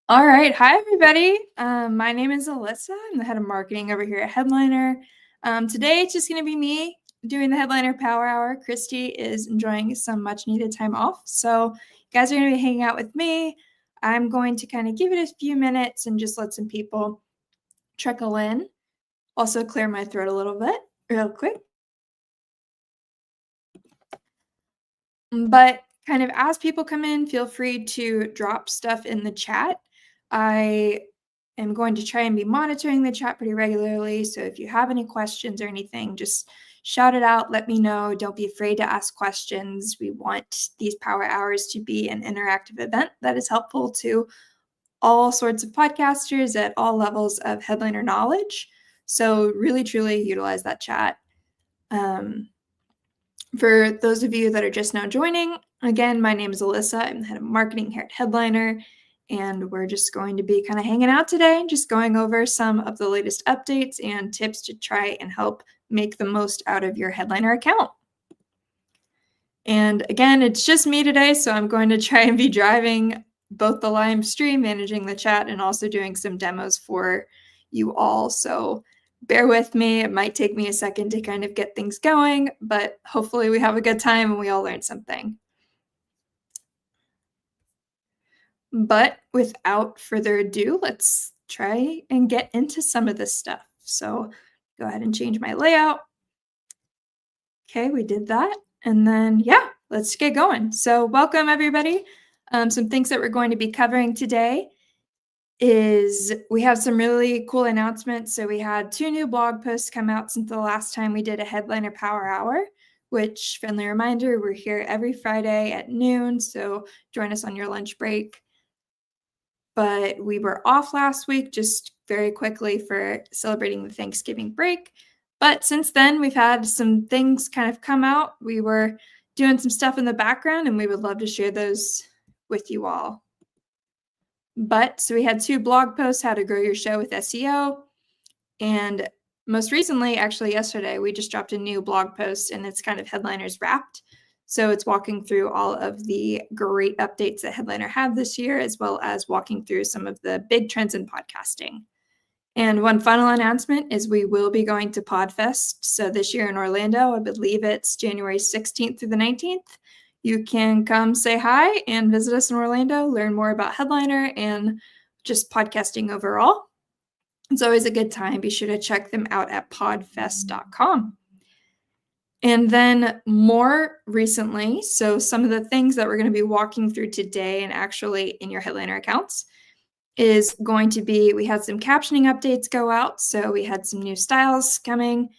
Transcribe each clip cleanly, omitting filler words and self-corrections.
All right. Hi, everybody. My name is Alyssa. I'm the head of marketing over here at Headliner. Today, it's just going to be me doing the Headliner Power Hour. Kristy is enjoying some much needed time off. So you guys are going to be hanging out with me. I'm going to kind of give it a few minutes and just let some people trickle in. Also clear my throat a little bit real quick. But kind of as people come in, feel free to drop stuff in the chat. I am going to try and be monitoring the chat pretty regularly. So if you have any questions or anything, just shout it out. Let me know. Don't be afraid to ask questions. We want these power hours to be an interactive event that is helpful to all sorts of podcasters at all levels of Headliner knowledge. So really, truly utilize that chat. For those of you that are just now joining, again, my name is Alyssa. I'm the head of marketing here at Headliner, and we're just going to be kind of hanging out today, just going over some of the latest updates and tips to try and help make the most out of your Headliner account. And again, it's just me today, so I'm going to try and be driving both the live stream, managing the chat, and also doing some demos for you all. So bear with me. It might take me a second to kind of get things going, but hopefully we have a good time and we all learn something. But without further ado, let's try and get into some of this stuff. So go ahead and change my layout. Okay, we did that. And then, yeah, let's get going. So welcome, everybody. Some things that we're going to be covering today is we have some really cool announcements. So we had 2 new blog posts come out since the last time we did a Headliner Power Hour, which, friendly reminder, we're here every Friday at noon. So join us on your lunch break. But we were off last week just very quickly for celebrating the Thanksgiving break. But since then, we've had some things kind of come out. We were doing some stuff in the background, and we would love to share those with you all. But so we had 2 blog posts, how to grow your show with SEO. And most recently, actually yesterday, we just dropped a new blog post, and it's kind of Headliners wrapped. So it's walking through all of the great updates that Headliner had this year, as well as walking through some of the big trends in podcasting. And one final announcement is we will be going to PodFest. So this year in Orlando, I believe it's January 16th through the 19th. You can come say hi and visit us in Orlando, learn more about Headliner and just podcasting overall. It's always a good time. Be sure to check them out at podfest.com. And then more recently, so some of the things that we're going to be walking through today and actually in your Headliner accounts is going to be, we had some captioning updates go out. So we had some new styles coming.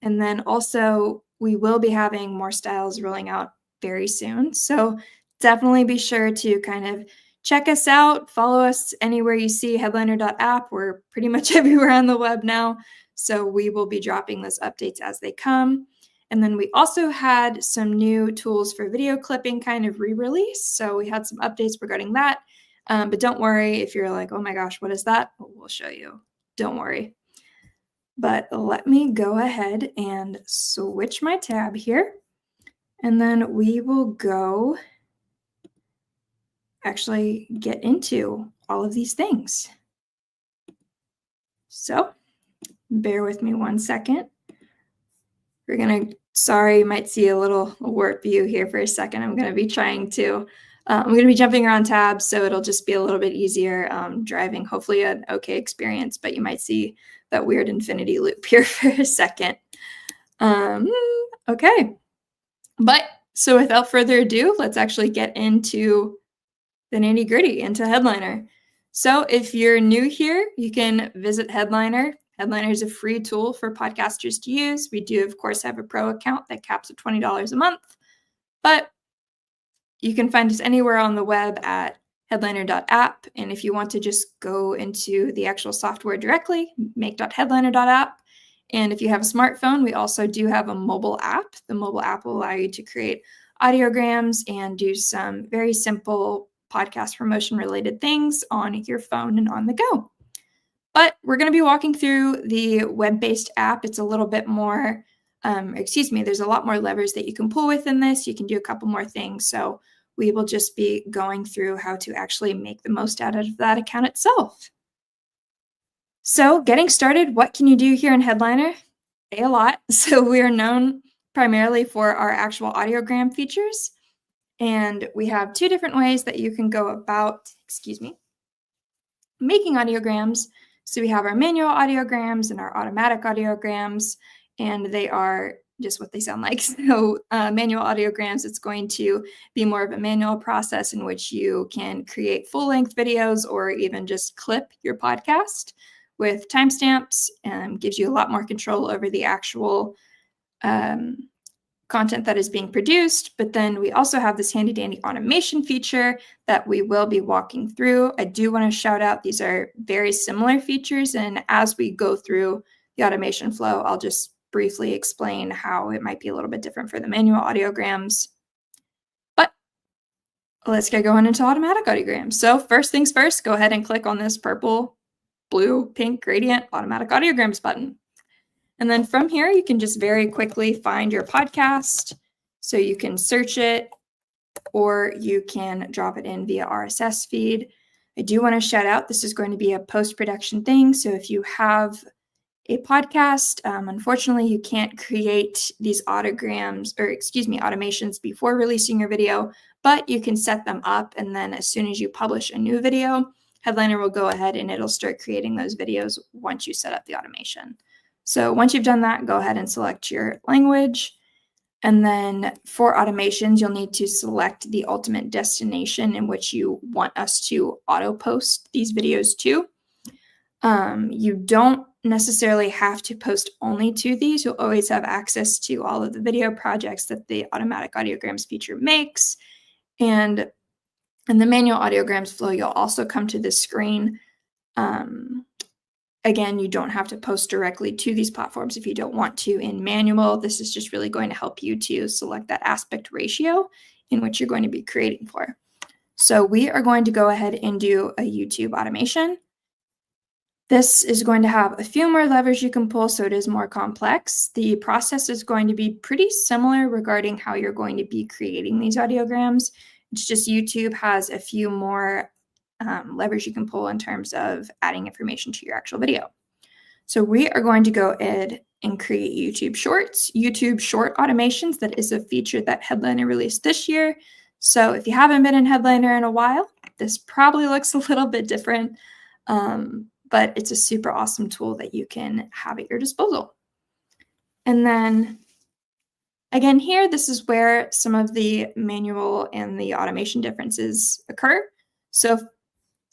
And then also we will be having more styles rolling out very soon. So definitely be sure to kind of check us out. Follow us anywhere you see headliner.app. We're pretty much everywhere on the web now. So we will be dropping those updates as they come. And then we also had some new tools for video clipping kind of re-release. So we had some updates regarding that. But don't worry if you're like, oh my gosh, what is that? We'll show you. Don't worry. But let me go ahead and switch my tab here. And then we will go actually get into all of these things. So bear with me one second. We're going to, sorry, you might see a little warp view here for a second. I'm going to be trying to, I'm going to be jumping around tabs, so it'll just be a little bit easier driving, hopefully an okay experience, but you might see that weird infinity loop here for a second. Okay, but so without further ado, let's actually get into the nitty gritty, into Headliner. So if you're new here, you can visit Headliner. Headliner is a free tool for podcasters to use. We do, of course, have a pro account that caps at $20 a month, but you can find us anywhere on the web at headliner.app. And if you want to just go into the actual software directly, make.headliner.app. And if you have a smartphone, we also do have a mobile app. The mobile app will allow you to create audiograms and do some very simple podcast promotion related things on your phone and on the go. But we're going to be walking through the web-based app. It's a little bit more there's a lot more levers that you can pull within this. You can do a couple more things. So we will just be going through how to actually make the most out of that account itself. So getting started, what can you do here in Headliner? A lot. So we are known primarily for our actual audiogram features. And we have two different ways that you can go about, making audiograms. So we have our manual audiograms and our automatic audiograms, and they are just what they sound like. So manual audiograms, it's going to be more of a manual process in which you can create full-length videos or even just clip your podcast with timestamps, and gives you a lot more control over the actual content that is being produced. But then we also have this handy dandy automation feature that we will be walking through. I do want to shout out, these are very similar features, and as we go through the automation flow, I'll just briefly explain how it might be a little bit different for the manual audiograms. But let's get going into automatic audiograms. So first things first, go ahead and click on this purple, blue, pink gradient automatic audiograms button. And then from here, you can just very quickly find your podcast. So you can search it, or you can drop it in via RSS feed. I do want to shout out, this is going to be a post-production thing. So if you have a podcast, unfortunately, you can't create these automations before releasing your video, but you can set them up. And then as soon as you publish a new video, Headliner will go ahead and it'll start creating those videos once you set up the automation. So once you've done that, go ahead and select your language. And then for automations, you'll need to select the ultimate destination in which you want us to auto post these videos to. You don't necessarily have to post only to these. You'll always have access to all of the video projects that the automatic audiograms feature makes. And in the manual audiograms flow, you'll also come to this screen. Again, you don't have to post directly to these platforms if you don't want to in manual. This is just really going to help you to select that aspect ratio in which you're going to be creating for. So we are going to go ahead and do a YouTube automation. This is going to have a few more levers you can pull, so it is more complex. The process is going to be pretty similar regarding how you're going to be creating these audiograms. It's just YouTube has a few more levers you can pull in terms of adding information to your actual video. So we are going to go ahead and create YouTube Shorts. YouTube Short Automations, that is a feature that Headliner released this year. So if you haven't been in Headliner in a while, this probably looks a little bit different, but it's a super awesome tool that you can have at your disposal. And then again here, this is where some of the manual and the automation differences occur. So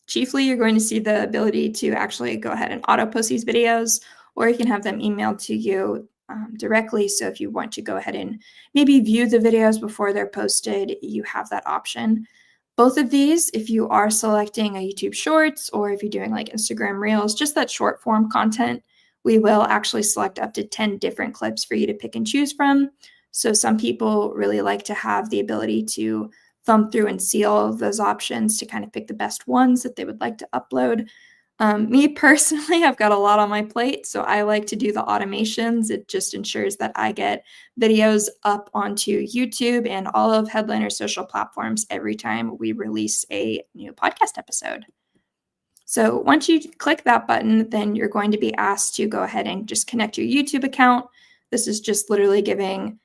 chiefly, you're going to see the ability to actually go ahead and auto post these videos, or you can have them emailed to you directly. So if you want to go ahead and maybe view the videos before they're posted, you have that option. Both of these, if you are selecting a YouTube Shorts, or if you're doing like Instagram Reels, just that short form content, we will actually select up to 10 different clips for you to pick and choose from. So some people really like to have the ability to thumb through and see all of those options to kind of pick the best ones that they would like to upload. Me personally, I've got a lot on my plate, so I like to do the automations. It just ensures that I get videos up onto YouTube and all of Headliner's social platforms every time we release a new podcast episode. So once you click that button, then you're going to be asked to go ahead and just connect your YouTube account. This is just literally giving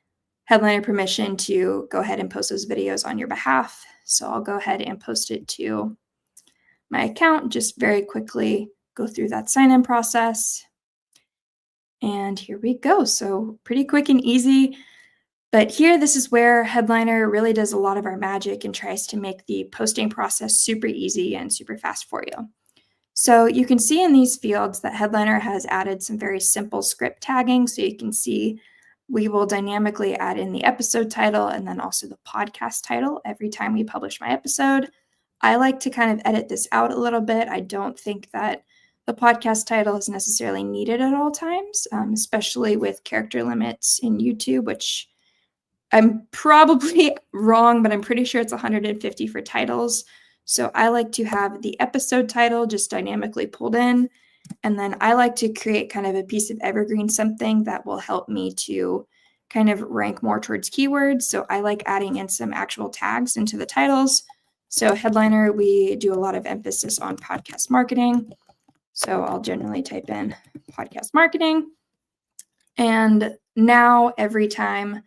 Headliner permission to go ahead and post those videos on your behalf. So I'll go ahead and post it to my account, just very quickly go through that sign-in process. And here we go. So pretty quick and easy. But here, this is where Headliner really does a lot of our magic and tries to make the posting process super easy and super fast for you. So you can see in these fields that Headliner has added some very simple script tagging. So you can see we will dynamically add in the episode title and then also the podcast title every time we publish my episode. I like to kind of edit this out a little bit. I don't think that the podcast title is necessarily needed at all times, especially with character limits in YouTube, which I'm probably wrong, but I'm pretty sure it's 150 for titles. So I like to have the episode title just dynamically pulled in. And then I like to create kind of a piece of evergreen, something that will help me to kind of rank more towards keywords. So I like adding in some actual tags into the titles. So headliner, we do a lot of emphasis on podcast marketing. So I'll generally type in podcast marketing. And now every time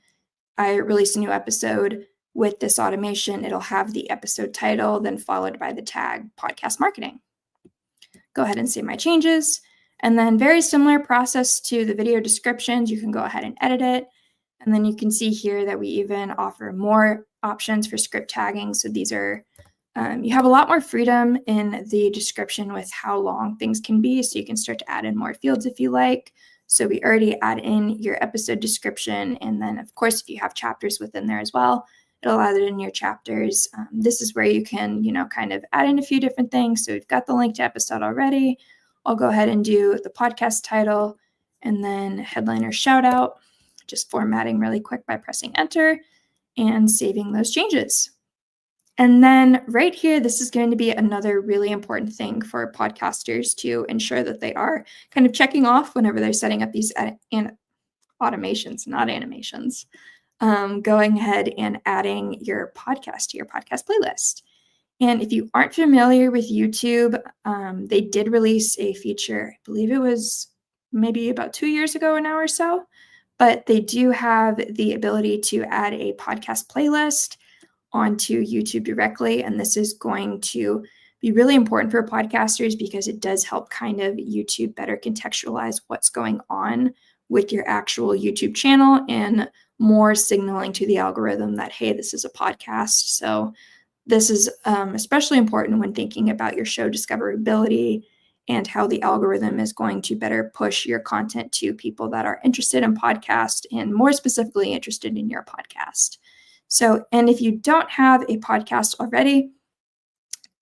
I release a new episode with this automation, it'll have the episode title, then followed by the tag podcast marketing. Go ahead and save my changes. And then very similar process to the video descriptions, you can go ahead and edit it. And then you can see here that we even offer more options for script tagging. So these are, you have a lot more freedom in the description with how long things can be. So you can start to add in more fields if you like. So we already add in your episode description. And then of course, if you have chapters within there as well, it'll add it in your chapters. This is where you can, kind of add in a few different things. So we've got the link to episode already. I'll go ahead and do the podcast title and then headliner shout out, just formatting really quick by pressing enter and saving those changes. And then right here, this is going to be another really important thing for podcasters to ensure that they are kind of checking off whenever they're setting up these automations, not animations. Going ahead and adding your podcast to your podcast playlist. And if you aren't familiar with YouTube, they did release a feature, I believe it was maybe about 2 years ago now or so, but they do have the ability to add a podcast playlist onto YouTube directly. And this is going to be really important for podcasters because it does help kind of YouTube better contextualize what's going on with your actual YouTube channel and more signaling to the algorithm that, hey, this is a podcast. So this is especially important when thinking about your show discoverability and how the algorithm is going to better push your content to people that are interested in podcast and more specifically interested in your podcast. So, and if you don't have a podcast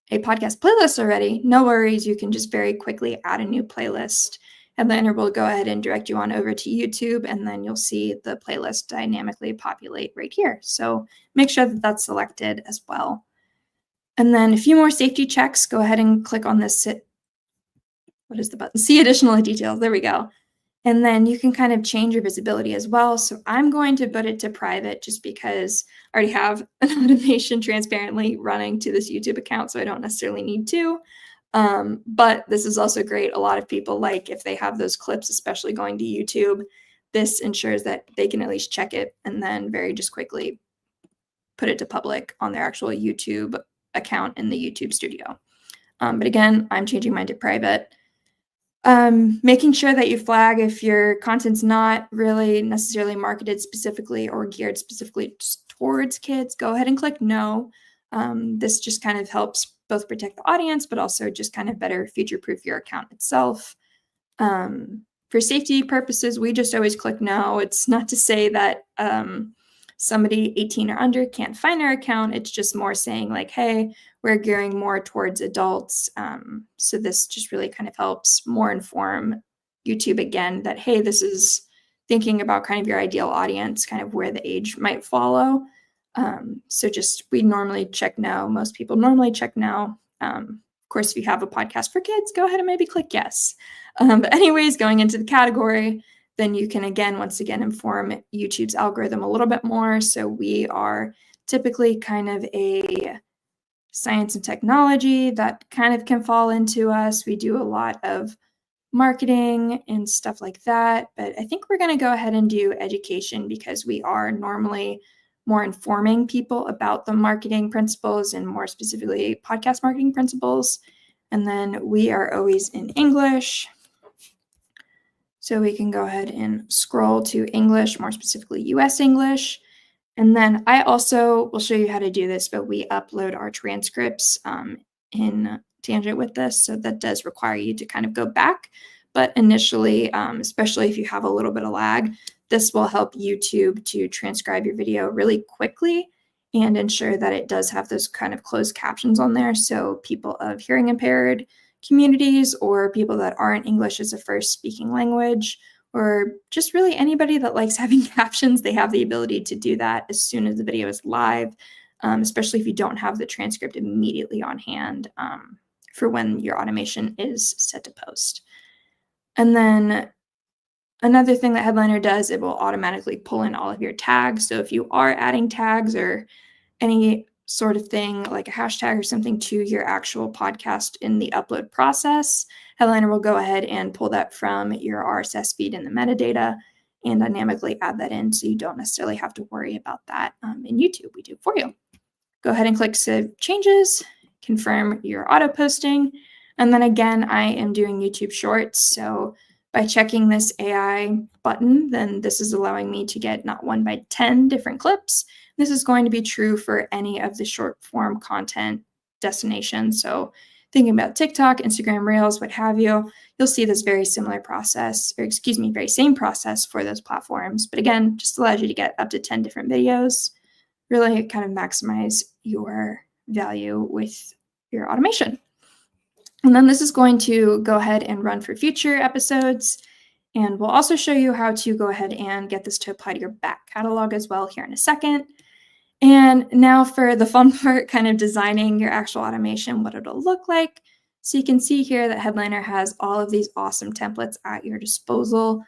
playlist already, no worries. You can just very quickly add a new playlist. Headliner will go ahead and direct you on over to YouTube, and then you'll see the playlist dynamically populate right here. So make sure that that's selected as well. And then a few more safety checks. Go ahead and click on this. What is the button? See additional details. There we go. And then you can kind of change your visibility as well. So I'm going to put it to private just because I already have an automation transparently running to this YouTube account, so I don't necessarily need to. But this is also great. A lot of people like if they have those clips, especially going to YouTube, this ensures that they can at least check it and then very just quickly put it to public on their actual YouTube account in the YouTube studio. But again, I'm changing mine to private. Making sure that you flag if your content's not really necessarily marketed specifically or geared specifically towards kids, go ahead and click no. This just kind of helps both protect the audience, but also just kind of better future-proof your account itself. For safety purposes, we just always click no. It's not to say that somebody 18 or under can't find our account. It's just more saying like, hey, we're gearing more towards adults. So this just really kind of helps more inform YouTube again that, hey, this is thinking about kind of your ideal audience, kind of where the age might follow. So just we normally check no. Most people normally check no. Of course, if you have a podcast for kids, go ahead and maybe click yes. But anyways, going into the category, then you can once again inform YouTube's algorithm a little bit more. So we are typically kind of a science and technology that kind of can fall into us. We do a lot of marketing and stuff like that. But I think we're going to go ahead and do education because we are normally more informing people about the marketing principles and more specifically podcast marketing principles. And then we are always in English. So we can go ahead and scroll to English, more specifically US English. And then I also will show you how to do this, but we upload our transcripts in tangent with this. So that does require you to kind of go back. But initially, especially if you have a little bit of lag, this will help YouTube to transcribe your video really quickly and ensure that it does have those kind of closed captions on there. So people of hearing impaired communities or people that aren't English as a first speaking language, or just really anybody that likes having captions, they have the ability to do that as soon as the video is live, especially if you don't have the transcript immediately on hand for when your automation is set to post. And then Another thing that Headliner does, it will automatically pull in all of your tags. So if you are adding tags or any sort of thing like a hashtag or something to your actual podcast in the upload process, Headliner will go ahead and pull that from your RSS feed in the metadata and dynamically add that in, so you don't necessarily have to worry about that in YouTube. We do it for you. Go ahead and click Save Changes, confirm your auto posting, and then again, I am doing YouTube Shorts, so by checking this AI button, then this is allowing me to get not 1 by 10 different clips. This is going to be true for any of the short form content destinations. So thinking about TikTok, Instagram Reels, what have you, you'll see this very similar process, or excuse me, very same process for those platforms. But again, just allows you to get up to 10 different videos, really kind of maximize your value with your automation. And then this is going to go ahead and run for future episodes. And we'll also show you how to go ahead and get this to apply to your back catalog as well here in a second. And now for the fun part, kind of designing your actual automation, what it'll look like. So you can see here that Headliner has all of these awesome templates at your disposal.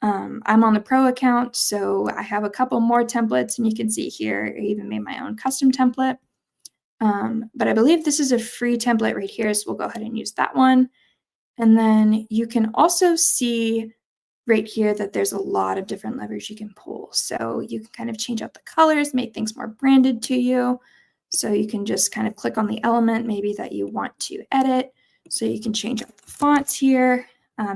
I'm on the pro account, so I have a couple more templates, and you can see here, I even made my own custom template. But I believe this is a free template right here, so we'll go ahead and use that one. And then you can also see right here that there's a lot of different levers you can pull. So you can kind of change out the colors, make things more branded to you. So you can just kind of click on the element maybe that you want to edit. So you can change out the fonts here.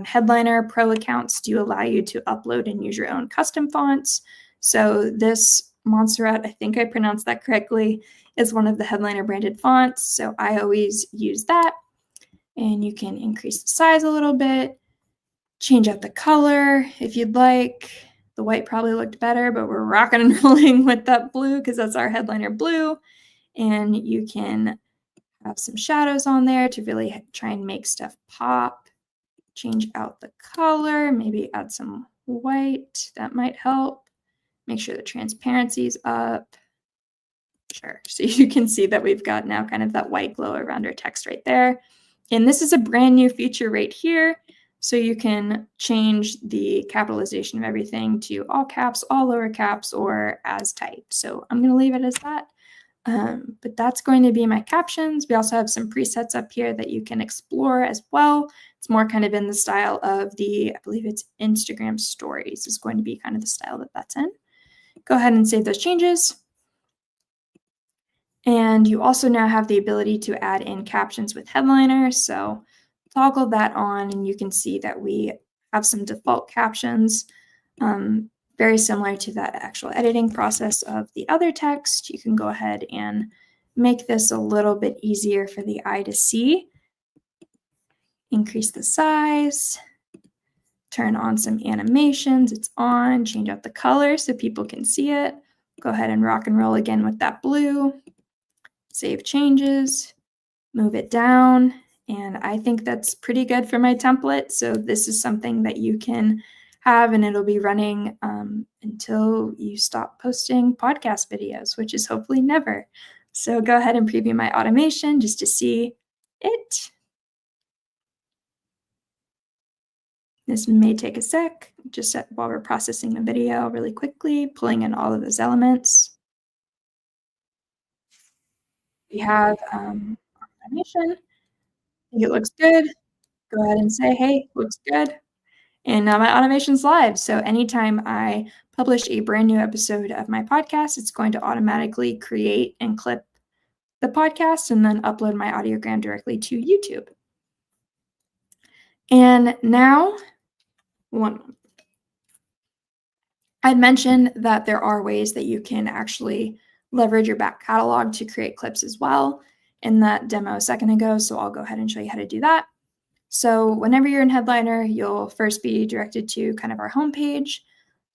Headliner Pro accounts do allow you to upload and use your own custom fonts. So this Montserrat, I think I pronounced that correctly, is one of the Headliner branded fonts. So I always use that. And you can increase the size a little bit, change out the color if you'd like. The white probably looked better, but we're rocking and rolling with that blue because that's our Headliner blue. And you can have some shadows on there to really try and make stuff pop. Change out the color, maybe add some white. That might help. Make sure the transparency is up. Sure. So you can see that we've got now kind of that white glow around our text right there. And this is a brand new feature right here. So you can change the capitalization of everything to all caps, all lower caps, or as typed. So I'm going to leave it as that. But that's going to be my captions. We also have some presets up here that you can explore as well. It's more kind of in the style of I believe it's Instagram stories is going to be kind of the style that that's in. Go ahead and save those changes. And you also now have the ability to add in captions with Headliner. So toggle that on and you can see that we have some default captions, very similar to that actual editing process of the other text. You can go ahead and make this a little bit easier for the eye to see. Increase the size, turn on some animations. It's on, change out the color so people can see it. Go ahead and rock and roll again with that blue. Save changes, move it down, and I think that's pretty good for my template. So this is something that you can have, and it'll be running until you stop posting podcast videos, which is hopefully never. So go ahead and preview my automation just to see it. This may take a sec, just while we're processing the video really quickly, pulling in all of those elements. We have automation. I think it looks good. Go ahead and say, hey, looks good. And now my automation's live. So anytime I publish a brand new episode of my podcast, it's going to automatically create and clip the podcast and then upload my audiogram directly to YouTube. And now, I'd mentioned that there are ways that you can actually leverage your back catalog to create clips as well in that demo a second ago. So I'll go ahead and show you how to do that. So whenever you're in Headliner, you'll first be directed to kind of our homepage.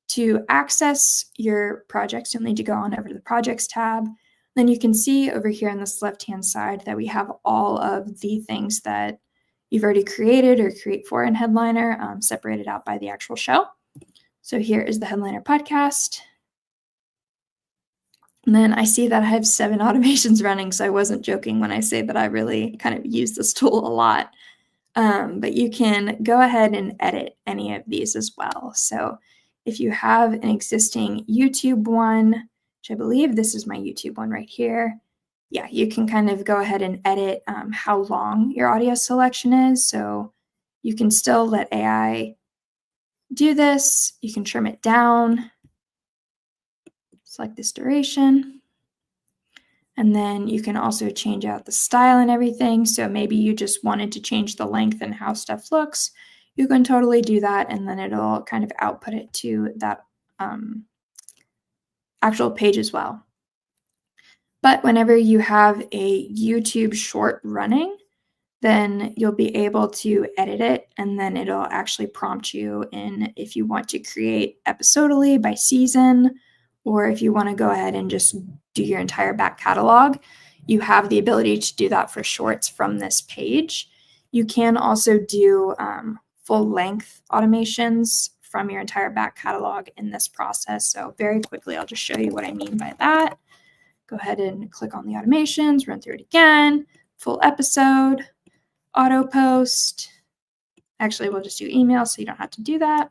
To access your projects, you'll need to go on over to the Projects tab. Then you can see over here on this left-hand side that we have all of the things that you've already created or create for in Headliner, separated out by the actual show. So here is the Headliner podcast. And then I see that I have 7 automations running, so I wasn't joking when I say that I really kind of use this tool a lot. But you can go ahead and edit any of these as well. So if you have an existing YouTube one, which I believe this is my YouTube one right here, yeah, you can kind of go ahead and edit how long your audio selection is. So you can still let AI do this. You can trim it down, select this duration. And then you can also change out the style and everything. So maybe you just wanted to change the length and how stuff looks. You can totally do that, and then it'll kind of output it to that actual page as well. But whenever you have a YouTube short running, then you'll be able to edit it, and then it'll actually prompt you in if you want to create episodally by season, or if you want to go ahead and just do your entire back catalog. You have the ability to do that for shorts from this page. You can also do full length automations from your entire back catalog in this process. So very quickly, I'll just show you what I mean by that. Go ahead and click on the automations, run through it again, full episode, auto post. Actually, we'll just do email so you don't have to do that.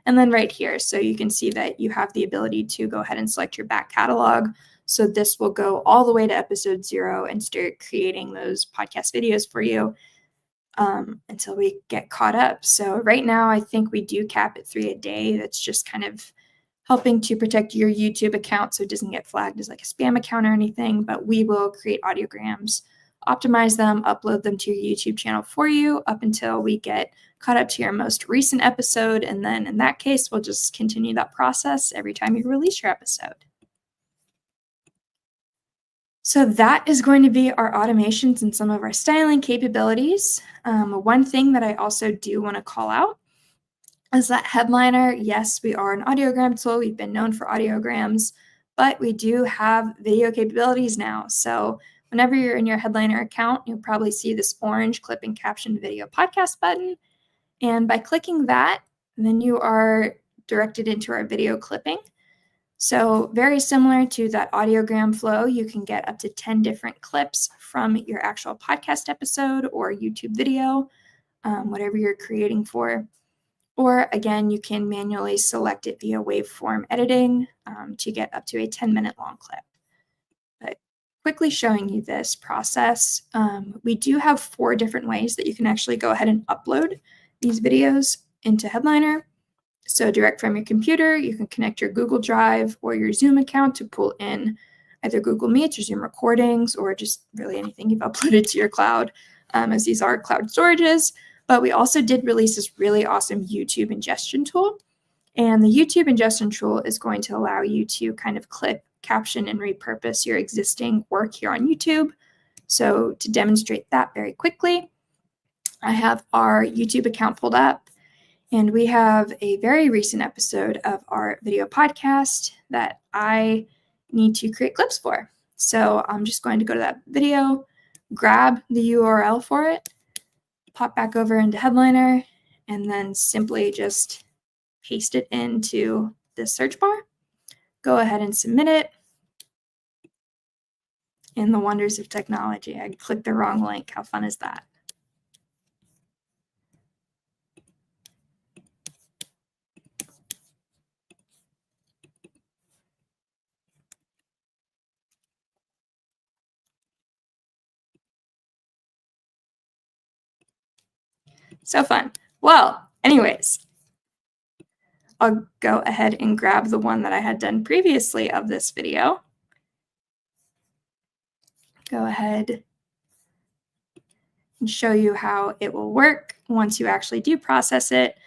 And then right here, so you can see that you have the ability to go ahead and select your back catalog. So this will go all the way to episode 0 and start creating those podcast videos for you until we get caught up. So right now, I think we do cap at 3 a day. That's just kind of helping to protect your YouTube account so it doesn't get flagged as like a spam account or anything, but we will create audiograms, optimize them, upload them to your YouTube channel for you up until we get caught up to your most recent episode. And then in that case, we'll just continue that process every time you release your episode. So that is going to be our automations and some of our styling capabilities. One thing that I also do want to call out is that Headliner, yes, we are an audiogram tool. We've been known for audiograms, but we do have video capabilities now. So whenever you're in your Headliner account, you'll probably see this orange clip and caption video podcast button. And by clicking that, then you are directed into our video clipping. So very similar to that audiogram flow, you can get up to 10 different clips from your actual podcast episode or YouTube video, whatever you're creating for. Or again, you can manually select it via waveform editing to get up to a 10-minute long clip. But quickly showing you this process, we do have 4 different ways that you can actually go ahead and upload these videos into Headliner. So direct from your computer, you can connect your Google Drive or your Zoom account to pull in either Google Meets or Zoom recordings or just really anything you've uploaded to your cloud, as these are cloud storages. But we also did release this really awesome YouTube ingestion tool. And the YouTube ingestion tool is going to allow you to kind of clip, caption, and repurpose your existing work here on YouTube. So to demonstrate that very quickly, I have our YouTube account pulled up, and we have a very recent episode of our video podcast that I need to create clips for. So I'm just going to go to that video, grab the URL for it, pop back over into Headliner, and then simply just paste it into this search bar. Go ahead and submit it. In the wonders of technology, I clicked the wrong link. How fun is that? So fun. Well, anyways, I'll go ahead and grab the one that I had done previously of this video. Go ahead and show you how it will work once you actually do process it.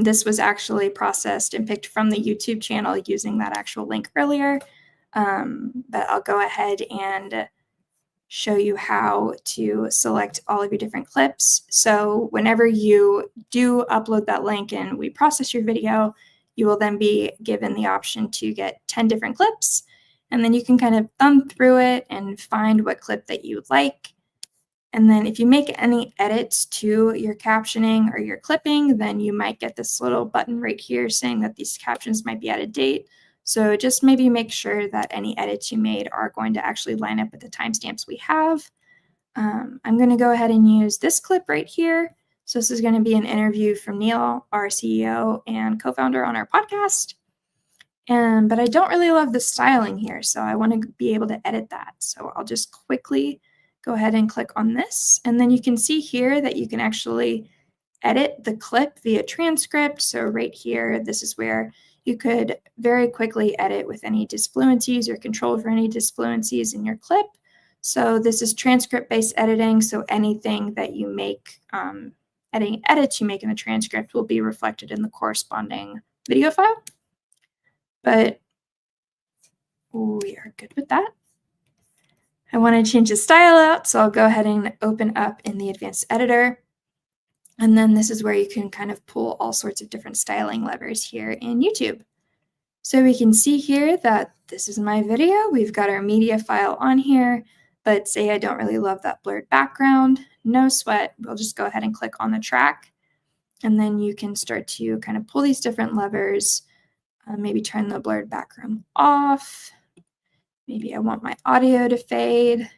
This was actually processed and picked from the YouTube channel using that actual link earlier. But I'll go ahead and show you how to select all of your different clips. So whenever you do upload that link and we process your video, you will then be given the option to get 10 different clips. And then you can kind of thumb through it and find what clip that you like. And then if you make any edits to your captioning or your clipping, then you might get this little button right here saying that these captions might be out of date. So just maybe make sure that any edits you made are going to actually line up with the timestamps we have. I'm going to go ahead and use this clip right here. So this is going to be an interview from Neil, our CEO and co-founder on our podcast. But I don't really love the styling here, so I want to be able to edit that. So I'll just quickly go ahead and click on this. And then you can see here that you can actually edit the clip via transcript. So right here, this is where you could very quickly edit with any disfluencies or control for any disfluencies in your clip. So this is transcript-based editing. So anything that you make, any edits you make in the transcript will be reflected in the corresponding video file. But we are good with that. I want to change the style out, so I'll go ahead and open up in the advanced editor. And then this is where you can kind of pull all sorts of different styling levers here in YouTube. So we can see here that this is my video. We've got our media file on here, but say I don't really love that blurred background, no sweat. We'll just go ahead and click on the track. And then you can start to kind of pull these different levers. Maybe turn the blurred background off. Maybe I want my audio to fade.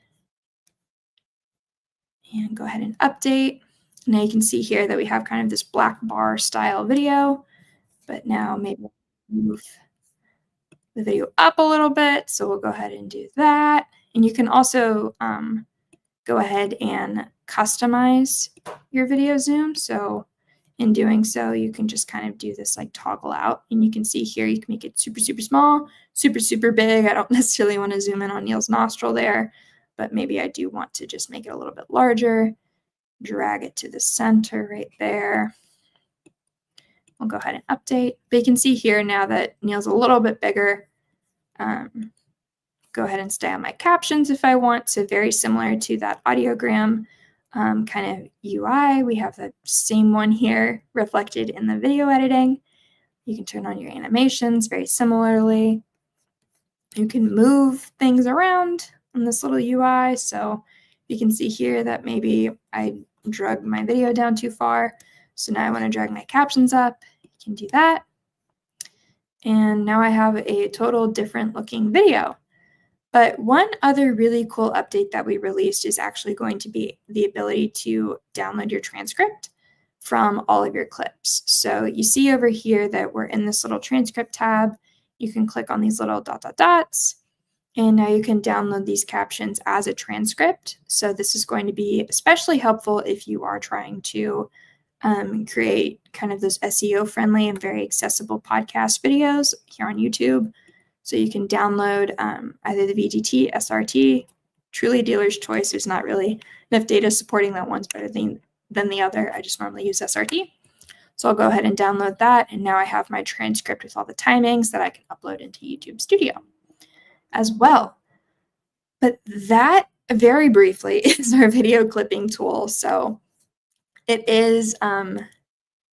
And go ahead and update. Now you can see here that we have kind of this black bar style video, but now maybe move the video up a little bit. So we'll go ahead and do that. And you can also go ahead and customize your video zoom. So in doing so, you can just kind of do this like toggle out, and you can see here, you can make it super, super small, super, super big. I don't necessarily want to zoom in on Neil's nostril there, but maybe I do want to just make it a little bit larger, drag it to the center right there. We'll go ahead and update. But you can see here now that Neil's a little bit bigger. Go ahead and stay on my captions if I want. So very similar to that audiogram kind of UI. We have the same one here reflected in the video editing. You can turn on your animations very similarly. You can move things around in this little UI. So you can see here that maybe I drug my video down too far. So now I want to drag my captions up. You can do that. And now I have a total different looking video. But one other really cool update that we released is actually going to be the ability to download your transcript from all of your clips. So you see over here that we're in this little transcript tab. You can click on these little dots, and now you can download these captions as a transcript. So this is going to be especially helpful if you are trying to create kind of those SEO-friendly and very accessible podcast videos here on YouTube. So you can download either the VGT, SRT, truly dealer's choice. There's not really enough data supporting that one's better than the other. I just normally use SRT. So I'll go ahead and download that. And now I have my transcript with all the timings that I can upload into YouTube Studio as well. But that, very briefly, is our video clipping tool. So it is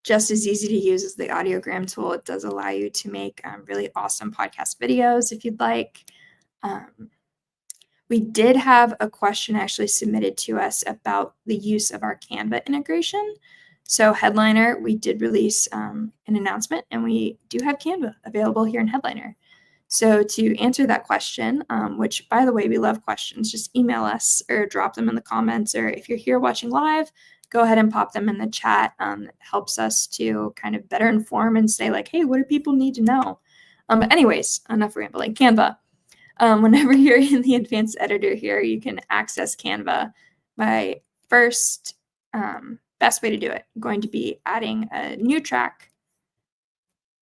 just as easy to use as the audiogram tool. It does allow you to make really awesome podcast videos if you'd like. We did have a question actually submitted to us about the use of our Canva integration. So Headliner, we did release an announcement, and we do have Canva available here in Headliner. So to answer that question, which by the way, we love questions, just email us or drop them in the comments, or if you're here watching live, go ahead and pop them in the chat. It helps us to kind of better inform and say like, hey, what do people need to know? But anyways, enough rambling. Canva. Whenever you're in the advanced editor here, you can access Canva. My first best way to do it, going to be adding a new track.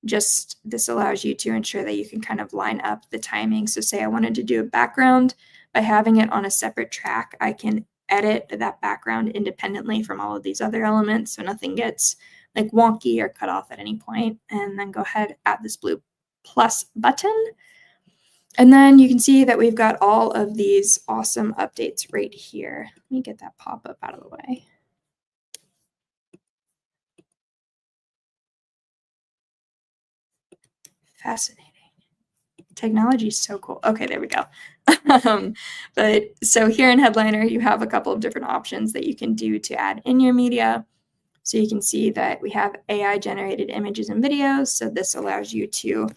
Just this allows you to ensure that you can kind of line up the timing. So say I wanted to do a background, by having it on a separate track, I can edit that background independently from all of these other elements, so nothing gets like wonky or cut off at any point. And then go ahead, add this blue plus button. And then you can see that we've got all of these awesome updates right here. Let me get that pop-up out of the way. Fascinating. Technology is so cool. Okay, there we go. But so here in Headliner, you have a couple of different options that you can do to add in your media. So you can see that we have AI generated images and videos. So this allows you to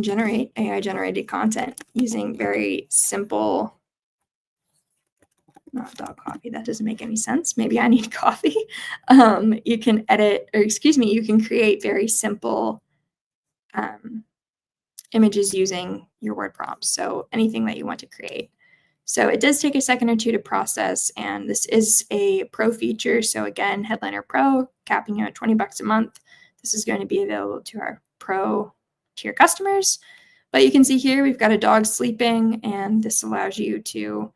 generate AI generated content using very simple not dog coffee. That doesn't make any sense. Maybe I need coffee. You can edit, or excuse me, you can create very simple images using your word prompts. So anything that you want to create. So it does take a second or two to process, and this is a pro feature. So again, Headliner Pro, capping you at $20 a month. This is going to be available to our pro tier customers. But you can see here, we've got a dog sleeping, and this allows you to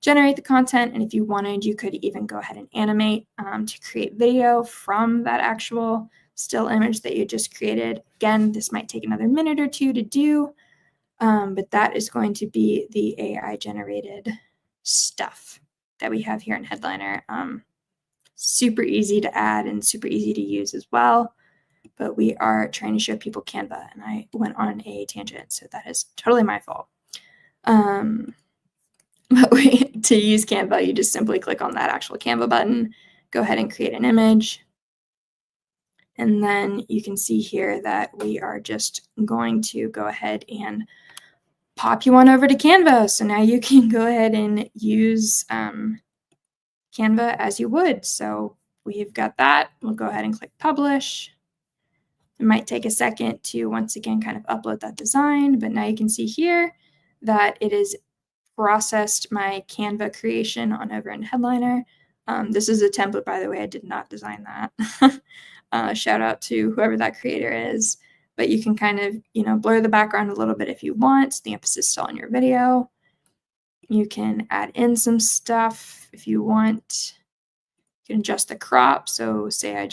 generate the content. And if you wanted, you could even go ahead and animate to create video from that actual still image that you just created. Again, this might take another minute or two to do, but that is going to be the AI generated stuff that we have here in Headliner. Super easy to add and super easy to use as well. But we are trying to show people Canva, and I went on a tangent, so that is totally my fault. But to use Canva, you just simply click on that actual Canva button, go ahead and create an image. And then you can see here that we are just going to go ahead and pop you on over to Canva. So now you can go ahead and use Canva as you would. So we've got that. We'll go ahead and click publish. It might take a second to once again kind of upload that design, but now you can see here that it is processed my Canva creation on over in Headliner. This is a template, by the way. I did not design that. Shout out to whoever that creator is. But you can kind of, blur the background a little bit if you want. The emphasis still on your video. You can add in some stuff if you want. You can adjust the crop. So say I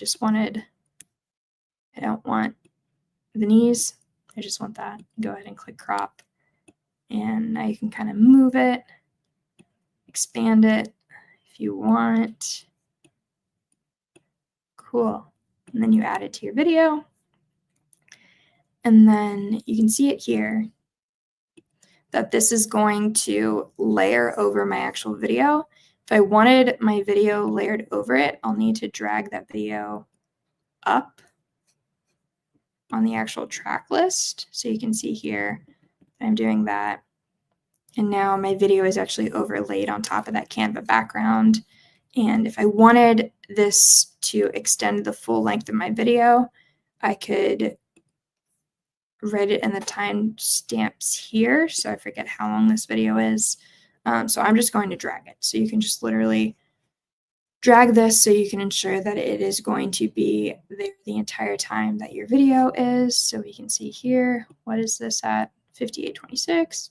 don't want the knees. I just want that. Go ahead and click crop. And now you can kind of move it, expand it if you want. Cool. And then you add it to your video. And then you can see it here that this is going to layer over my actual video. If I wanted my video layered over it, I'll need to drag that video up on the actual track list. So you can see here, I'm doing that. And now my video is actually overlaid on top of that Canva background. And if I wanted this to extend the full length of my video, I could write it in the timestamps here. So I forget how long this video is. So I'm just going to drag it. So you can just literally drag this so you can ensure that it is going to be there the entire time that your video is. So we can see here, what is this at? 58:26,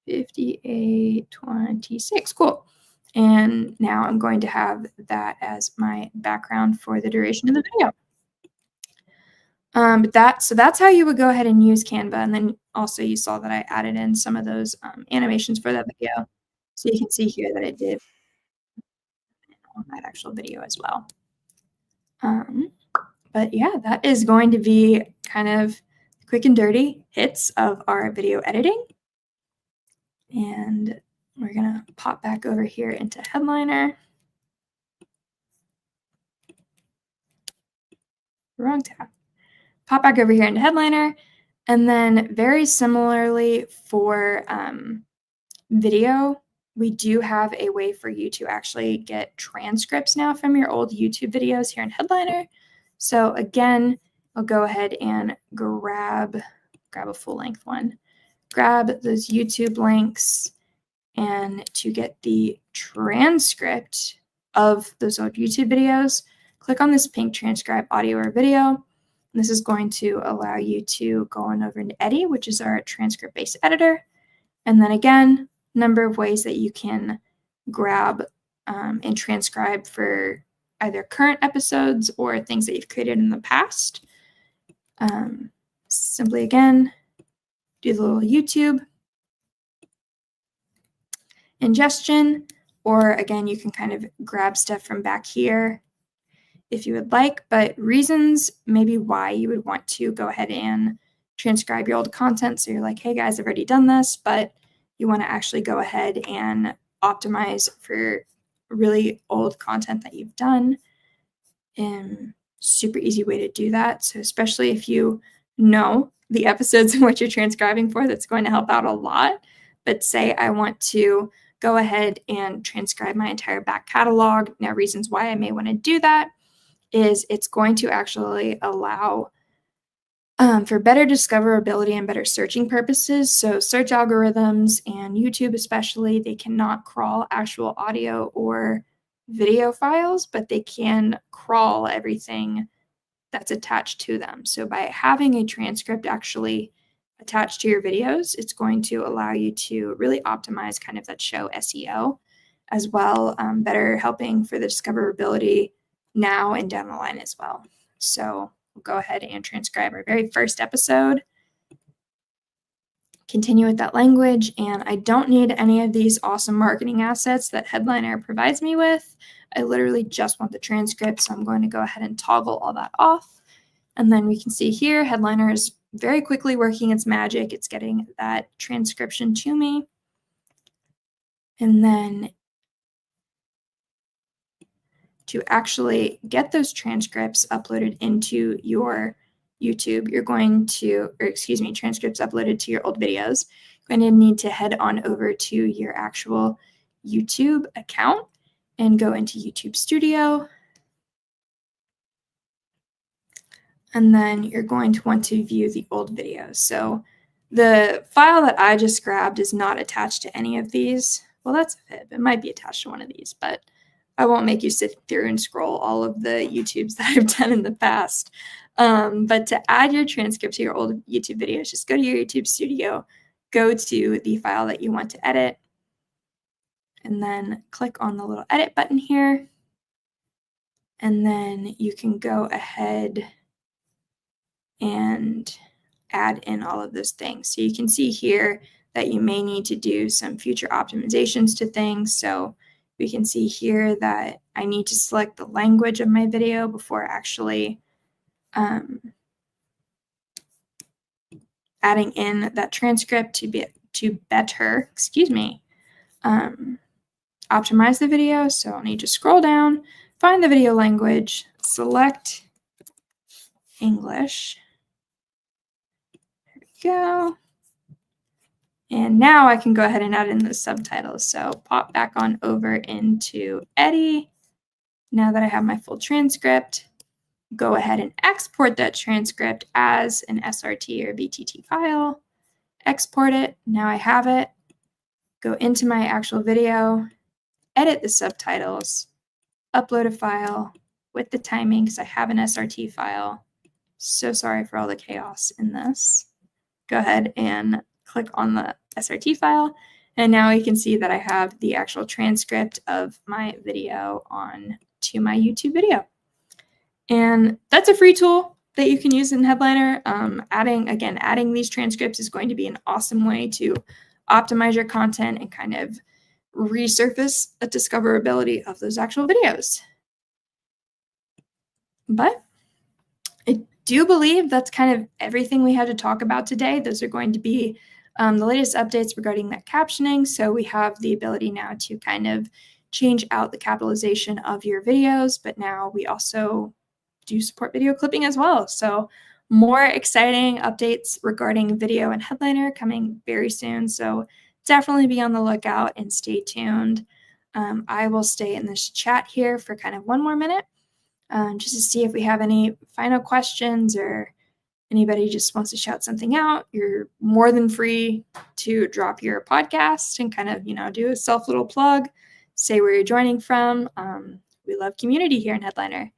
58:26, cool. And now I'm going to have that as my background for the duration of the video. So that's how you would go ahead and use Canva. And then also you saw that I added in some of those animations for that video. So you can see here that it did on that actual video as well. But yeah, that is going to be kind of quick and dirty hits of our video editing. And we're going to pop back over here into Headliner. Wrong tab. Pop back over here into Headliner. And then very similarly for video, we do have a way for you to actually get transcripts now from your old YouTube videos here in Headliner. So again, I'll go ahead and grab a full length one. Grab those YouTube links, and to get the transcript of those old YouTube videos, click on this pink transcribe audio or video. This is going to allow you to go on over into Eddy, which is our transcript-based editor. And then again, number of ways that you can grab and transcribe for either current episodes or things that you've created in the past. Simply again, do the little YouTube ingestion, or again, you can kind of grab stuff from back here if you would like, but reasons maybe why you would want to go ahead and transcribe your old content. So you're like, hey guys, I've already done this, but you want to actually go ahead and optimize for really old content that you've done. Super easy way to do that. So especially if you know the episodes in which you're transcribing for, that's going to help out a lot. But say I want to go ahead and transcribe my entire back catalog. Now, reasons why I may want to do that is it's going to actually allow for better discoverability and better searching purposes. So search algorithms and YouTube especially, they cannot crawl actual audio or video files, but they can crawl everything that's attached to them. So by having a transcript actually attached to your videos, it's going to allow you to really optimize kind of that show SEO as well, better helping for the discoverability now and down the line as well. So we'll go ahead and transcribe our very first episode, continue with that language, and I don't need any of these awesome marketing assets that Headliner provides me with. I literally just want the transcript, so I'm going to go ahead and toggle all that off. And then we can see here, Headliner is very quickly working its magic. It's getting that transcription to me. And then to actually get those transcripts uploaded into your YouTube, you're going to, or excuse me, transcripts uploaded to your old videos, you're going to need to head on over to your actual YouTube account and go into YouTube Studio. And then you're going to want to view the old videos. So the file that I just grabbed is not attached to any of these. Well, that's a fib. It might be attached to one of these, but I won't make you sit through and scroll all of the YouTubes that I've done in the past. But to add your transcript to your old YouTube videos, just go to your YouTube Studio, go to the file that you want to edit, and then click on the little edit button here. And then you can go ahead and add in all of those things. So you can see here that you may need to do some future optimizations to things. So we can see here that I need to select the language of my video before actually adding in that transcript to better, optimize the video. So I'll need to scroll down, find the video language, select English. There we go. And now I can go ahead and add in the subtitles. So pop back on over into Eddie. Now that I have my full transcript, go ahead and export that transcript as an SRT or BTT file. Export it. Now I have it. Go into my actual video, edit the subtitles, upload a file with the timing because I have an SRT file. So sorry for all the chaos in this. Go ahead and click on the SRT file. And now you can see that I have the actual transcript of my video on to my YouTube video. And that's a free tool that you can use in Headliner. Adding these transcripts is going to be an awesome way to optimize your content and kind of resurface the discoverability of those actual videos. But I do believe that's kind of everything we had to talk about today. Those are going to be the latest updates regarding that captioning. So we have the ability now to kind of change out the capitalization of your videos, but now we also do support video clipping as well. So more exciting updates regarding video and Headliner coming very soon. So definitely be on the lookout and stay tuned. I will stay in this chat here for kind of one more minute just to see if we have any final questions or anybody just wants to shout something out. You're more than free to drop your podcast and kind of, do a self little plug, say where you're joining from. We love community here in Headliner.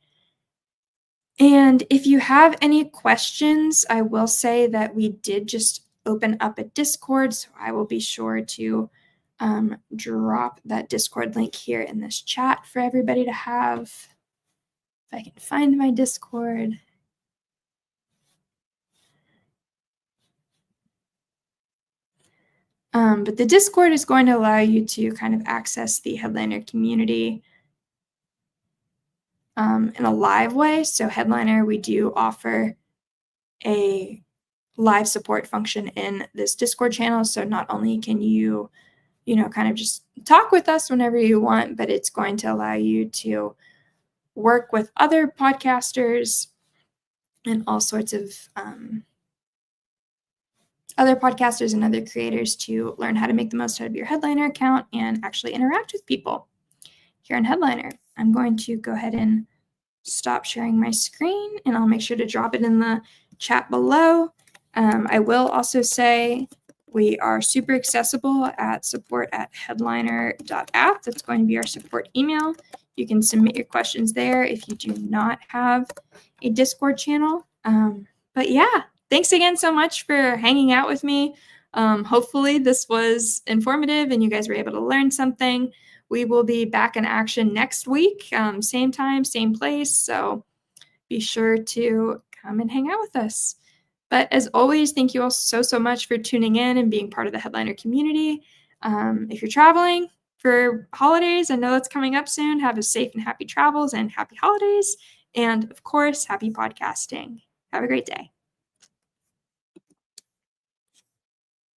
And if you have any questions, I will say that we did just open up a Discord, so I will be sure to drop that Discord link here in this chat for everybody to have. If I can find my Discord. But the Discord is going to allow you to kind of access the Headliner community in a live way. So Headliner, we do offer a live support function in this Discord channel. So not only can you, kind of just talk with us whenever you want, but it's going to allow you to work with other podcasters and all sorts of other podcasters and other creators to learn how to make the most out of your Headliner account and actually interact with people here in Headliner. I'm going to go ahead and stop sharing my screen, and I'll make sure to drop it in the chat below. I will also say we are super accessible at support@headliner.app. That's going to be our support email. You can submit your questions there if you do not have a Discord channel. But yeah, thanks again so much for hanging out with me. Hopefully this was informative and you guys were able to learn something. We will be back in action next week, same time, same place. So be sure to come and hang out with us. But as always, thank you all so much for tuning in and being part of the Headliner community. If you're traveling for holidays, I know that's coming up soon. Have a safe and happy travels and happy holidays. And of course, happy podcasting. Have a great day.